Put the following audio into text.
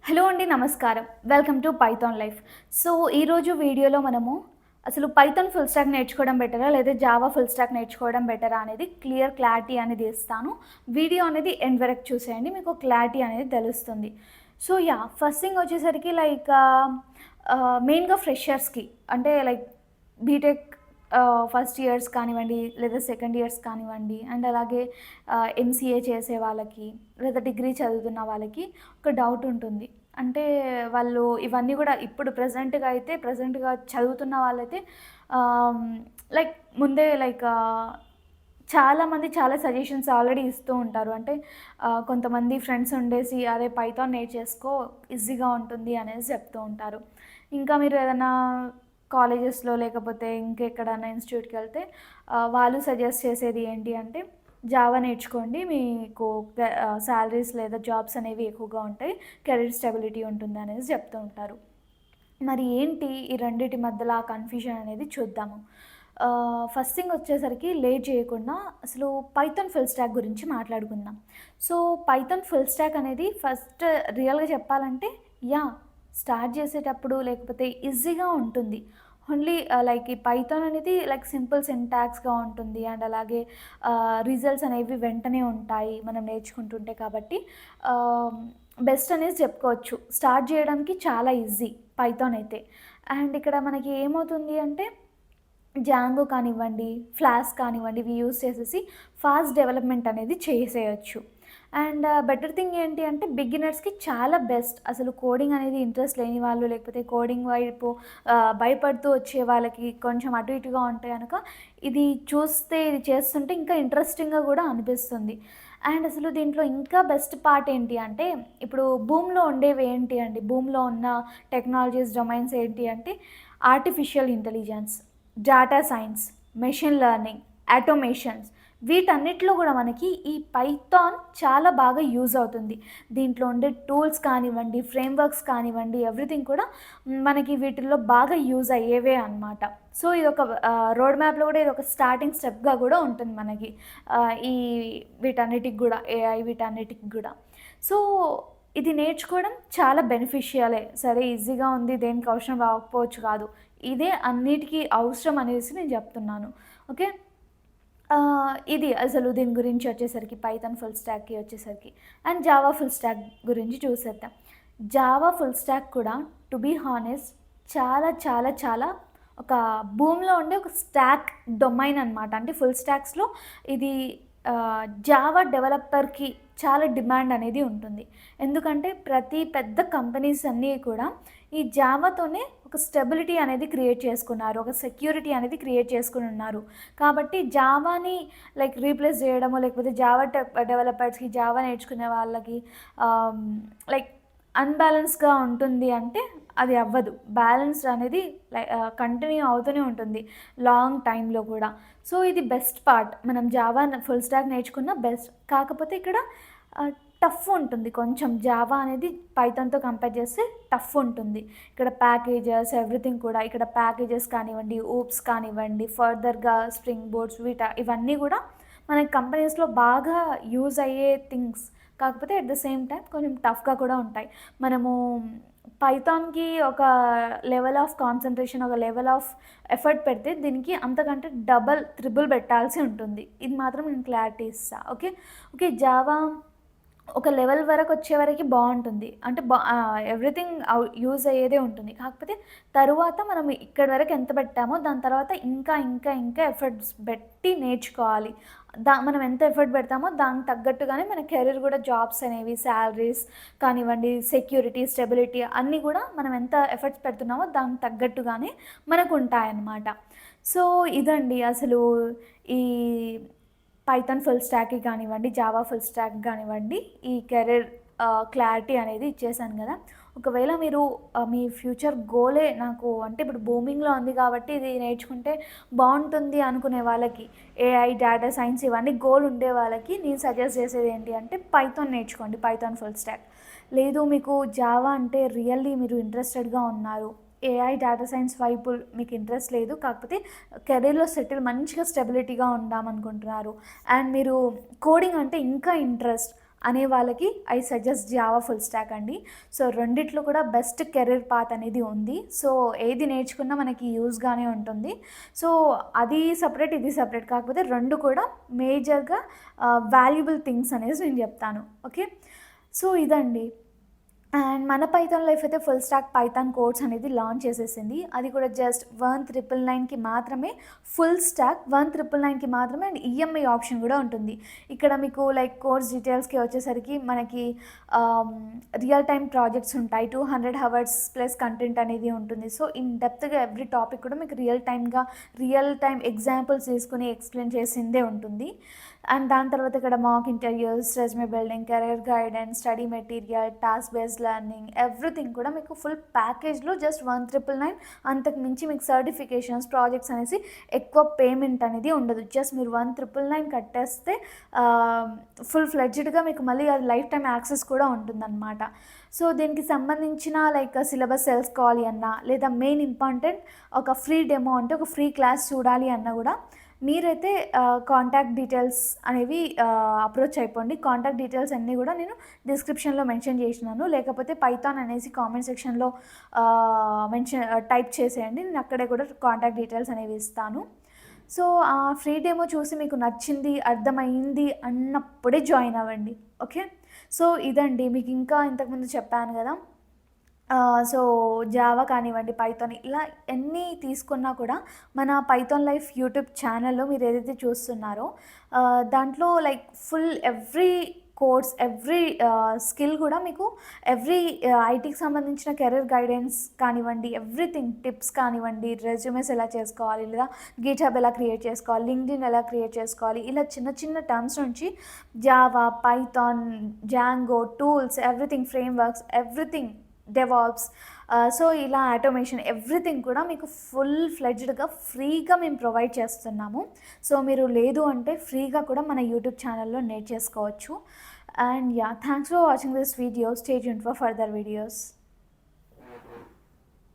Hello అండి, నమస్కారం. Welcome to Python life. So, ఈరోజు వీడియోలో మనము అసలు పైథాన్ ఫుల్ స్టాక్ నేర్చుకోవడం బెటరా? లేదా జావా ఫుల్ స్టాక్ నేర్చుకోవడం బెటరా? అనేది క్లారిటీ అనేది ఇస్తాను. వీడియో అనేది ఎండ్ వరకు చూసేయండి. మీకు క్లారిటీ అనేది తెలుస్తుంది. సో, ఫస్ట్ థింగ్ వచ్చేసరికి మెయిన్‌గా ఫ్రెషర్స్‌కి అంటే బీటెక్ ఫస్ట్ ఇయర్స్ కానివ్వండి, లేదా సెకండ్ ఇయర్స్ కానివ్వండి, అండ్ అలాగే ఎంసీఏ చేసే వాళ్ళకి, లేదా డిగ్రీ చదువుతున్న వాళ్ళకి ఒక డౌట్ ఉంటుంది. అంటే వాళ్ళు ఇవన్నీ గూడా ఇప్పుడు ప్రెజెంట్‌గా చదువుతున్న వాళ్ళైతే ఆహ్, లైక్ ముందే చాలామంది చాలా సజెషన్స్ ఆల్రెడీ ఇస్తూ ఉంటారు. అంటే కొంతమంది ఫ్రెండ్స్ ఉండేసి అరే పైథాన్ నేర్చేసుకో ఈజీగా ఉంటుంది అనేసి చెప్తూ ఉంటారు. ఇంకా మీరు ఏదైనా కాలేజెస్‌లో లేకపోతే ఇంకెక్కడైనా ఇన్‌స్టిట్యూట్‌కెళ్తే వాళ్ళు సజెస్ట్ చేసేది ఏంటి అంటే జావా నేర్చుకోండి. మీకు సాలరీస్ లేదా జాబ్స్ అనేవి ఎక్కువగా ఉంటాయి. కెరీర్ స్టెబిలిటీ ఉంటుందనేసి చెప్తూ ఉంటారు. మరి ఏంటి ఈ రెండిటి మధ్యలో ఆ కన్‌ఫ్యూజన్ అనేది చూద్దాము. ఫస్ట్ థింగ్ వచ్చేసరికి లేట్ చేయకుండా అసలు పైథాన్ ఫుల్ స్టాక్ గురించి మాట్లాడుకుందాం. సో, పైథాన్ ఫుల్ స్టాక్ అనేది ఫస్ట్ రియల్‌గా చెప్పాలంటే యాహ్! స్టార్ట్ చేసేటప్పుడు లేకపోతే ఈజీగా ఉంటుంది. ఓన్లీ ఈ పైథాన్ అనేది సింపుల్ సింటాక్స్‌గా ఉంటుంది. అండ్ అలాగే రిజల్ట్స్ అనేవి వెంటనే ఉంటాయి మనం నేర్చుకుంటుంటే కాబట్టి ఆహ్, బెస్ట్ అనేసి చెప్పుకోవచ్చు. స్టార్ట్ చేయడానికి చాలా ఈజీ పైథాన్ అయితే. అండ్ ఇక్కడ మనకి ఏమవుతుంది అంటే జాంగో కానివ్వండి, ఫ్లాస్క్ కానివ్వండి ఇవి యూజ్ చేసేసి ఫాస్ట్ డెవలప్‌మెంట్ అనేది చేసేయొచ్చు. అండ్ బెటర్ థింగ్ ఏంటి అంటే బిగినర్స్‌కి చాలా బెస్ట్. అసలు కోడింగ్ అనేది ఇంట్రెస్ట్ లేని వాళ్ళు లేకపోతే కోడింగ్ వైపు భయపడుతూ వచ్చే వాళ్ళకి కొంచెం అటు ఇటుగా ఉంటే గనక ఇది చేస్తుంటే ఇంకా ఇంట్రెస్టింగ్‌గా గూడా అనిపిస్తుంది. అండ్ అసలు దీంట్లో ఇంకా బెస్ట్ పార్ట్ ఏంటి అంటే ఇప్పుడు భూమిలో ఉండేవి ఏంటి అండి, భూమిలో ఉన్న టెక్నాలజీస్ డొమైన్స్ ఏంటి అంటే artificial intelligence, data science, machine learning, automations వీటన్నిటిలో గూడా మనకి ఈ పైథాన్ చాలా బాగా యూజ్ అవుతుంది. దీంట్లో ఉండే టూల్స్ కానివ్వండి, ఫ్రేమ్‌వర్క్స్ కానివ్వండి, ఎవ్రీథింగ్ కూడా మనకి వీటిల్లో బాగా యూజ్ అయ్యేవే అనమాట. సో, ఇదొక రోడ్ మ్యాప్‌లో గూడా ఇదొక స్టార్టింగ్ స్టెప్‌గా గూడా ఉంటుంది మనకి. ఈ వీటన్నిటికి గూడా వీటన్నిటికి గూడా. సో, ఇది నేర్చుకోవడం చాలా బెనిఫిషియలే. సరే ఈజీగా ఉంది దేనికి అవసరం రాకపోవచ్చు కాదు. ఇదే అన్నిటికి అవసరం అనేసి నేను చెప్తున్నాను. ఓకే. ఇది అసలు దీని గురించి వచ్చేసరికి పైథాన్ ఫుల్ స్టాక్‌కి వచ్చేసరికి. అండ్ జావా ఫుల్ స్టాక్ గురించి చూసేద్దాం. జావా ఫుల్ స్టాక్ కూడా టు బీ హానెస్ట్ చాలా చాలా చాలా ఒక భూమిలో ఉండే ఒక స్టాక్ డొమైన్ అనమాట. అంటే ఫుల్ స్టాక్స్‌లో ఇది జావా డెవలపర్‌కి చాలా డిమాండ్ అనేది ఉంటుంది. ఎందుకంటే ప్రతి పెద్ద కంపెనీస్ అన్నీ కూడా ఈ జావాతోనే ఒక స్టెబిలిటీ అనేది క్రియేట్ చేసుకున్నారు. ఒక సెక్యూరిటీ అనేది క్రియేట్ చేసుకొనున్నారు. కాబట్టి జావాని రీప్లేస్ చేయడమో లేకపోతే జావా డెవలపర్స్‌కి జావా నేర్చుకునే వాళ్ళకి ఆహ్, లైక్ అన్‌బ్యాలెన్స్‌గా ఉంటుంది అంటే అది అవ్వదు. బ్యాలెన్స్ అనేది కంటిన్యూ అవుతూనే ఉంటుంది లాంగ్ టైమ్‌లో కూడా. సో, ఇది బెస్ట్ పార్ట్. మనం జావా ఫుల్ స్టాక్ నేర్చుకున్న బెస్ట్. కాకపోతే ఇక్కడ టఫ్ ఉంటుంది కొంచెం. జావా అనేది పైథాన్‌తో కంపేర్ చేస్తే టఫ్ ఉంటుంది. ఇక్కడ ప్యాకేజెస్ ఎవ్రీథింగ్ కూడా ఇక్కడ ప్యాకేజెస్ కానివ్వండి, ఊప్స్ కానివ్వండి, ఫర్దర్‌గా స్ప్రింగ్ బోర్డ్స్ ఇవన్నీ కూడా మనకి కంపెనీస్‌లో బాగా యూజ్ అయ్యే థింగ్స్. కాకపోతే అట్ ద సేమ్ టైమ్ కొంచెం టఫ్‌గా కూడా ఉంటాయి. మనము పైథాన్‌కి ఒక లెవెల్ ఆఫ్ కాన్సంట్రేషన్, ఒక లెవెల్ ఆఫ్ ఎఫర్ట్ పెడితే దీనికి అంతకంటే డబల్, త్రిబుల్ పెట్టాల్సి ఉంటుంది. ఇది మాత్రం నేను క్లారిటీ ఇస్తా. ఓకే. ఓకే. జావా ఒక లెవెల్ వరకొచ్చే వరకి బావుంటుంది. అంటే ఎవ్రీథింగ్ యూజ్ అయ్యేదే ఉంటుంది. కాకపోతే తరువాత మనం ఇక్కడి వరకు ఎంత పెట్టామో దాని తర్వాత ఇంకా ఎఫర్ట్స్ పెట్టి నేర్చుకోవాలి. మనం ఎంత ఎఫర్ట్ పెడతామో దానికి తగ్గట్టుగానే మన కెరీర్ గూడా జాబ్స్ అనేవి, సాలరీస్ కానివ్వండి, సెక్యూరిటీ, స్టెబిలిటీ అన్నీ గూడా మనం ఎంత ఎఫర్ట్స్ పెడుతున్నామో దానికి తగ్గట్టుగానే మనకుంటాయన్నమాట. సో, ఇదండి అసలు ఈ పైథాన్ ఫుల్ స్టాక్‌కి కానివ్వండి, జావా ఫుల్ స్టాక్ గానివ్వండి, ఈ కెరీర్ క్లారిటీ అనేది ఇచ్చేసాను గదా! ఒకవేళ మీరు మీ ఫ్యూచర్ గోలే నాకు అంటే ఇప్పుడు బూమింగ్‌లో ఉంది కాబట్టి ఇది నేర్చుకుంటే బావుంటుంది అనుకునే వాళ్ళకి, ఏఐ, డేటా సైన్స్ ఇవన్నీ గోల్ ఉండే వాళ్ళకి నేను సజెస్ట్ చేసేది ఏంటి అంటే పైథాన్ నేర్చుకోండి. Python full stock. లేదు మీకు జావా అంటే రియల్లీ మీరు ఇంట్రెస్టెడ్‌గా ఉన్నారు. ఏఐ, డేటా సైన్స్ వైపు మీకు ఇంట్రెస్ట్ లేదు. కాకపోతే కెరీర్‌లో మంచిగా స్టెబిలిటీగా ఉందామనుకుంటున్నారు. అండ్ మీరు కోడింగ్ అంటే ఇంకా ఇంట్రెస్ట్. అనే వాళ్ళకి I suggest Java full stock అండి. సో రెండిట్లో కూడా బెస్ట్ కెరీర్ పాత్ అనేది ఉంది. సో ఏది నేర్చుకున్నా మనకి యూజ్గానే ఉంటుంది. సో అది సపరేట్, ఇది సపరేట్, కాకపోతే రెండు కూడా మేజర్గా వాల్యుబుల్ థింగ్స్ అనేసి నేను చెప్తాను. ఓకే, సో ఇదండి. అండ్ మన పైథాన్ లైఫ్ అయితే ఫుల్ స్టాక్ పైథాన్ కోర్స్ అనేది లాంచ్ చేసేసింది. అది కూడా జస్ట్ 1999కి మాత్రమే ఫుల్ స్టాక్, 1999కి మాత్రమే. అండ్ ఈఎంఐ ఆప్షన్ కూడా ఉంటుంది. ఇక్కడ మీకు లైక్ కోర్స్ డీటెయిల్స్కి వచ్చేసరికి మనకి రియల్ టైమ్ ప్రాజెక్ట్స్ ఉంటాయి. 200 అవర్స్ ప్లస్ కంటెంట్ అనేది ఉంటుంది. సో ఇన్ డెప్త్గా ఎవ్రీ టాపిక్ కూడా మీకు రియల్ టైమ్ ఎగ్జాంపుల్స్ తీసుకుని ఎక్స్ప్లెయిన్ చేసిందే ఉంటుంది. అండ్ దాని తర్వాత ఇక్కడ mock interviews, resume building, career guidance, study material, task based learning, everything కూడా మీకు ఫుల్ ప్యాకేజ్లో జస్ట్ 1999. అంతకు మించి మీకు సర్టిఫికేషన్స్, ప్రాజెక్ట్స్ అనేసి ఎక్కువ పేమెంట్ అనేది ఉండదు. జస్ట్ మీరు 1999 కట్టేస్తే ఫుల్ ఫ్లెడ్జ్డ్గా మీకు మళ్ళీ అది లైఫ్ టైం యాక్సెస్ కూడా ఉంటుందన్నమాట. సో దీనికి సంబంధించిన లైక్ సిలబస్ తెలుసుకోవాలి అన్నా, లేదా మెయిన్ ఇంపార్టెంట్ ఒక ఫ్రీ డెమో అంటే ఒక ఫ్రీ క్లాస్ చూడాలి అన్నా కూడా మీరైతే కాంటాక్ట్ డీటెయిల్స్ అనేవి అప్రోచ్ అయిపోండి. కాంటాక్ట్ డీటెయిల్స్ అన్నీ కూడా నేను డిస్క్రిప్షన్లో మెన్షన్ చేసినాను. లేకపోతే పైథాన్ అనేసి కామెంట్ సెక్షన్లో టైప్ చేసేయండి. నేను అక్కడే కూడా కాంటాక్ట్ డీటెయిల్స్ అనేవి ఇస్తాను. సో ఆ ఫ్రీ డెమో చూసి మీకు నచ్చింది, అర్థమైంది అన్నప్పుడే జాయిన్ అవ్వండి. ఓకే, సో ఇదండి. మీకు ఇంకా ఇంతకుముందు చెప్పాను కదా, సో జావా కానివ్వండి, పైథాన్, ఇలా ఎన్ని తీసుకున్నా కూడా మన పైథాన్ లైఫ్ యూట్యూబ్ ఛానల్లో మీరు ఏదైతే చూస్తున్నారో దాంట్లో like full every course, every skill కూడా మీకు ఎవ్రీ ఐటీకి సంబంధించిన కెరీర్ గైడెన్స్ కానివ్వండి, ఎవ్రీథింగ్ టిప్స్ కానివ్వండి, రెజ్యూమెస్ ఎలా చేసుకోవాలి, లేదా గిట్హబ్ ఎలా క్రియేట్ చేసుకోవాలి, లింక్డ్ఇన్ ఎలా క్రియేట్ చేసుకోవాలి, ఇలా చిన్న చిన్న టర్మ్స్ నుంచి Java, Python, Django, tools, everything, frameworks, everything, DevOps, so ఇలా ఆటోమేషన్, ఎవ్రీథింగ్ కూడా మీకు ఫుల్ ఫ్లెడ్జ్డ్గా ఫ్రీగా మేము ప్రొవైడ్ చేస్తున్నాము. సో మీరు లేదు అంటే ఫ్రీగా కూడా మన యూట్యూబ్ ఛానల్లో నేర్చేసుకోవచ్చు. And yeah, thanks for watching this video. Stay tuned for further videos.